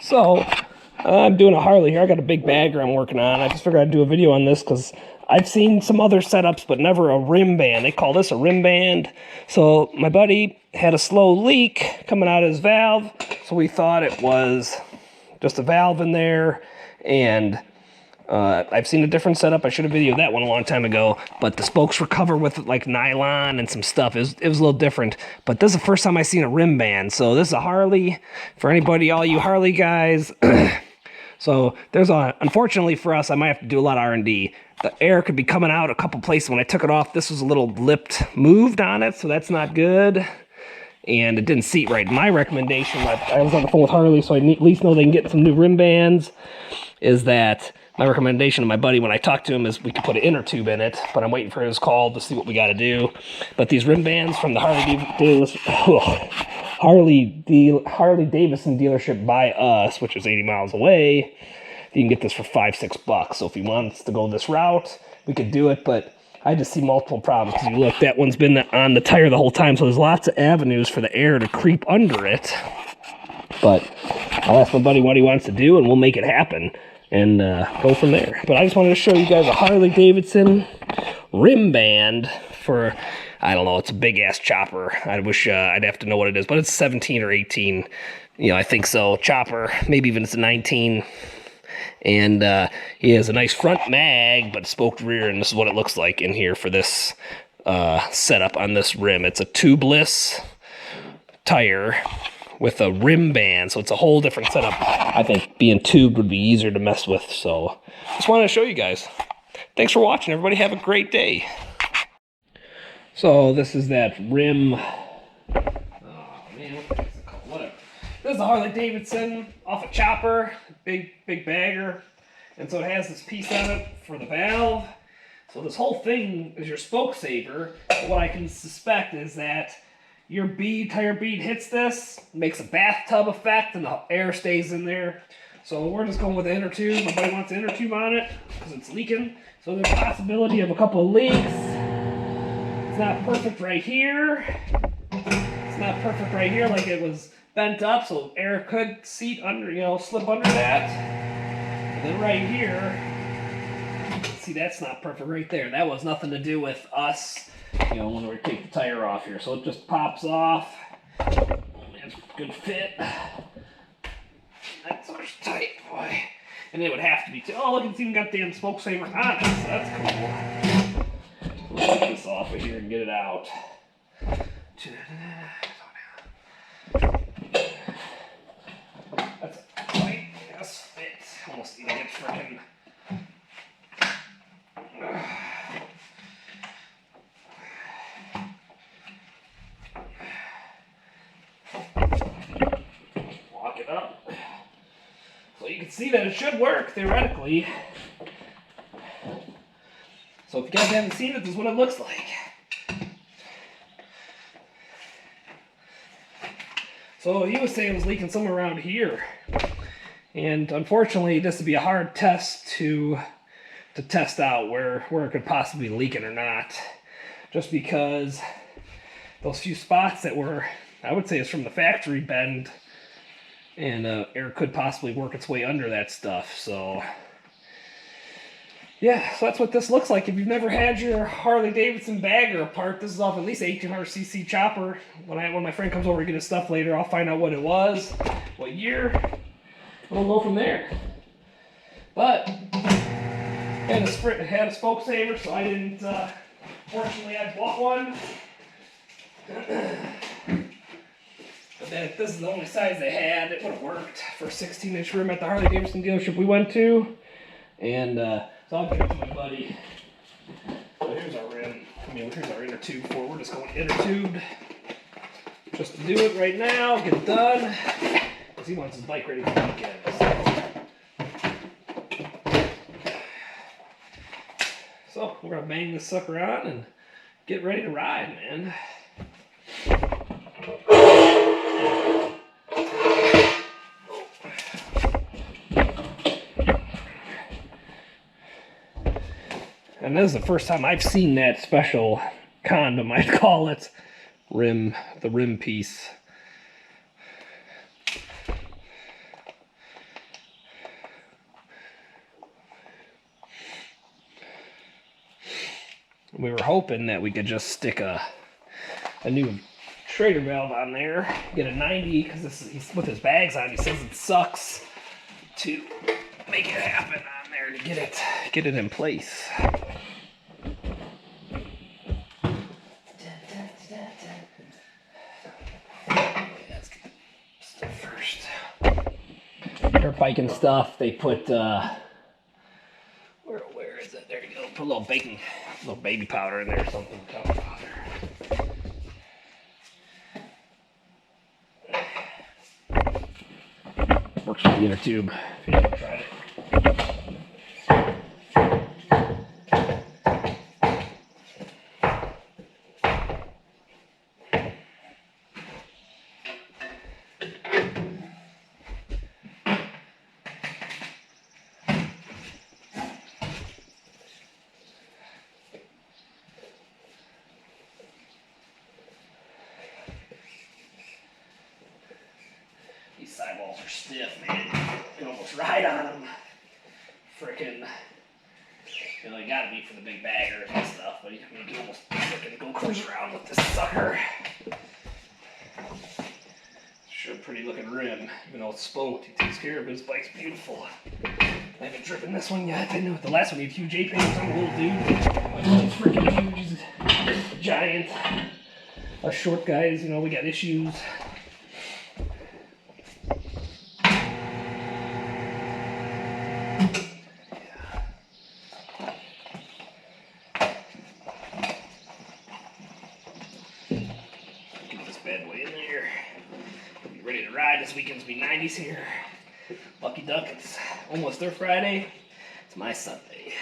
So, I'm doing a Harley here. I got a big bagger I'm working on. I just figured I'd do a video on this because I've seen some other setups, but never a rim band. They call this a rim band. So, my buddy had a slow leak coming out of his valve, so we thought it was just a valve in there, and I've seen a different setup. I should have videoed that one a long time ago, but the spokes were covered with like nylon and some stuff. It was a little different, but this is the first time I've seen a rim band. So this is a Harley for anybody, all you Harley guys. So there's unfortunately for us, I might have to do a lot of R&D. The air could be coming out a couple places. When I took it off, this was a little lipped, moved on it, so that's not good. And it didn't seat right. My recommendation, I was on the phone with Harley, so I at least know they can get some new rim bands, is that my recommendation to my buddy when I talked to him is we could put an inner tube in it, but I'm waiting for his call to see what we got to do. But these rim bands from the Harley Davidson dealership by us, which is 80 miles away, you can get this for $5-6. So if he wants to go this route, we could do it, but I just see multiple problems. Because you look, that one's been on the tire the whole time, so there's lots of avenues for the air to creep under it. But I'll ask my buddy what he wants to do, and we'll make it happen and go from there. But I just wanted to show you guys a Harley Davidson rim band for, I don't know, it's a big ass chopper. I wish I'd have to know what it is, but it's 17 or 18. You know, I think so. Chopper, maybe even it's a 19. And he has a nice front mag, but spoked rear, and this is what it looks like in here for this setup on this rim. It's a tubeless tire with a rim band, so it's a whole different setup. I think being tubed would be easier to mess with, so just wanted to show you guys. Thanks for watching, everybody. Have a great day. So this is that rim. Oh man, what is it called? Whatever. This is a Harley Davidson off a chopper, big bagger, and so it has this piece on it for the valve. So this whole thing is your spoke saver. What I can suspect is that your tire bead hits this, makes a bathtub effect, and the air stays in there. So we're just going with the inner tube. My buddy wants the inner tube on it because it's leaking. So there's a possibility of a couple of leaks. It's not perfect right here. It's not perfect right here, like it was bent up, so air could seat under, slip under that. And then right here, see, that's not perfect right there. That was nothing to do with us, when we take the tire off here. So it just pops off. It's a good fit. That's tight, boy. And it would have to be too. Oh, look, it's even got damn spoke saver on it. So that's cool. We'll take this off of here and get it out. That's a tight ass fit. Almost even get freaking. Lock it up. So you can see that it should work theoretically. So if you guys haven't seen it, this is what it looks like. So he was saying it was leaking somewhere around here. And unfortunately, this would be a hard test to test out where it could possibly be leaking or not. Just because those few spots that were, I would say it's from the factory bend, and air could possibly work its way under that stuff. So yeah, so that's what this looks like. If you've never had your Harley Davidson bagger apart, this is off at least 1800cc chopper. When my friend comes over to get his stuff later, I'll find out what it was, what year, and we'll go from there. But it had a spoke saver, so I didn't. Fortunately, I bought one. But then if this is the only size they had, it would have worked for a 16-inch rim at the Harley Davidson dealership we went to. And so I'll give it to my buddy. So here's our rim. Here's our inner tube for. We're just going inner tubed. Just to do it right now, get it done. Because he wants his bike ready for the weekend. So we're gonna bang this sucker on and get ready to ride, man. And this is the first time I've seen that special condom, I'd call it, the rim piece. We were hoping that we could just stick a new Schrader valve on there, get a 90, because he's with his bags on. He says it sucks to make it happen on there to get it in place. Let's get stuff first. Dirt biking stuff. They put where is it? There you go. Put a little baby powder in there or something. Powder. Works with the inner tube. If you haven't tried it. These sidewalls are stiff, man. You can almost ride on them. Frickin', you know, you gotta be for the big baggers and stuff, but you can almost frickin' go cruise around with this sucker. Sure, pretty looking rim. Even though it's spoked, he takes care of it. His bike's beautiful. I haven't driven this one yet. I know the last one he had huge A-pins. I'm a little dude. My bike's freaking huge. He's a giant. Us short guys, you know, we got issues. Bad boy in there. We'll be ready to ride. This weekend's be 90s here. Lucky Duck, it's almost their Friday. It's my Sunday.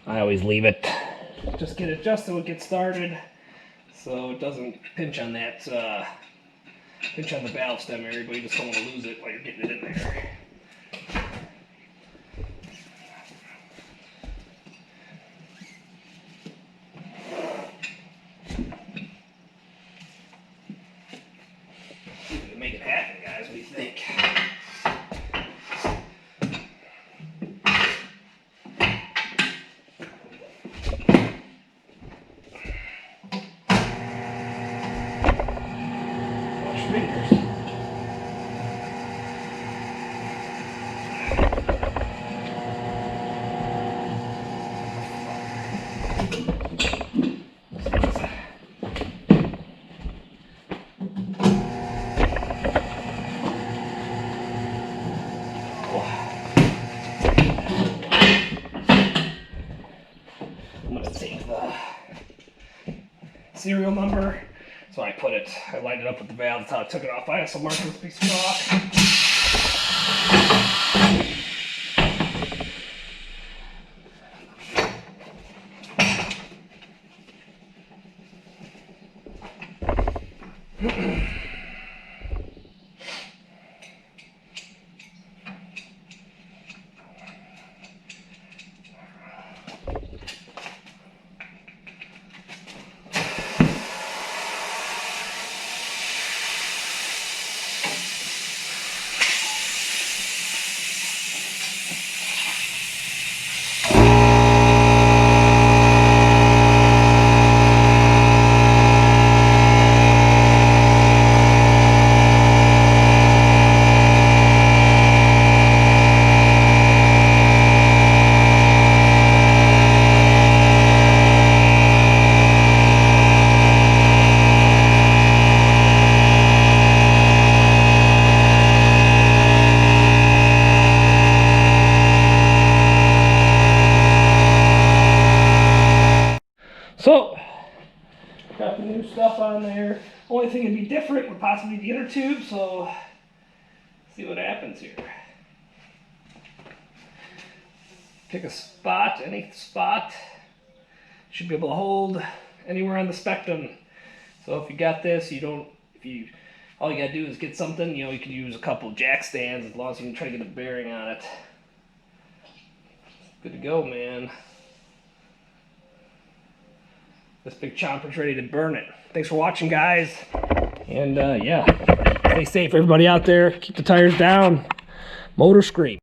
I always leave it. Just get it just so it gets started, so it doesn't pinch on that pinch on the valve stem area, but you just don't want to lose it while you're getting it in there. See if we can make it happen, guys. What do you think? Serial number. So I lined it up with the valve. That's how I took it off. I also marked this piece of rock. So, got the new stuff on there. Only thing that'd be different would possibly be the inner tube, so see what happens here. Pick a spot, any spot. Should be able to hold anywhere on the spectrum. So if you got this, all you gotta do is get something, you can use a couple jack stands as long as you can try to get a bearing on it. Good to go, man. This big chomper's ready to burn it. Thanks for watching, guys. And yeah, stay safe, everybody out there. Keep the tires down. Motor scream.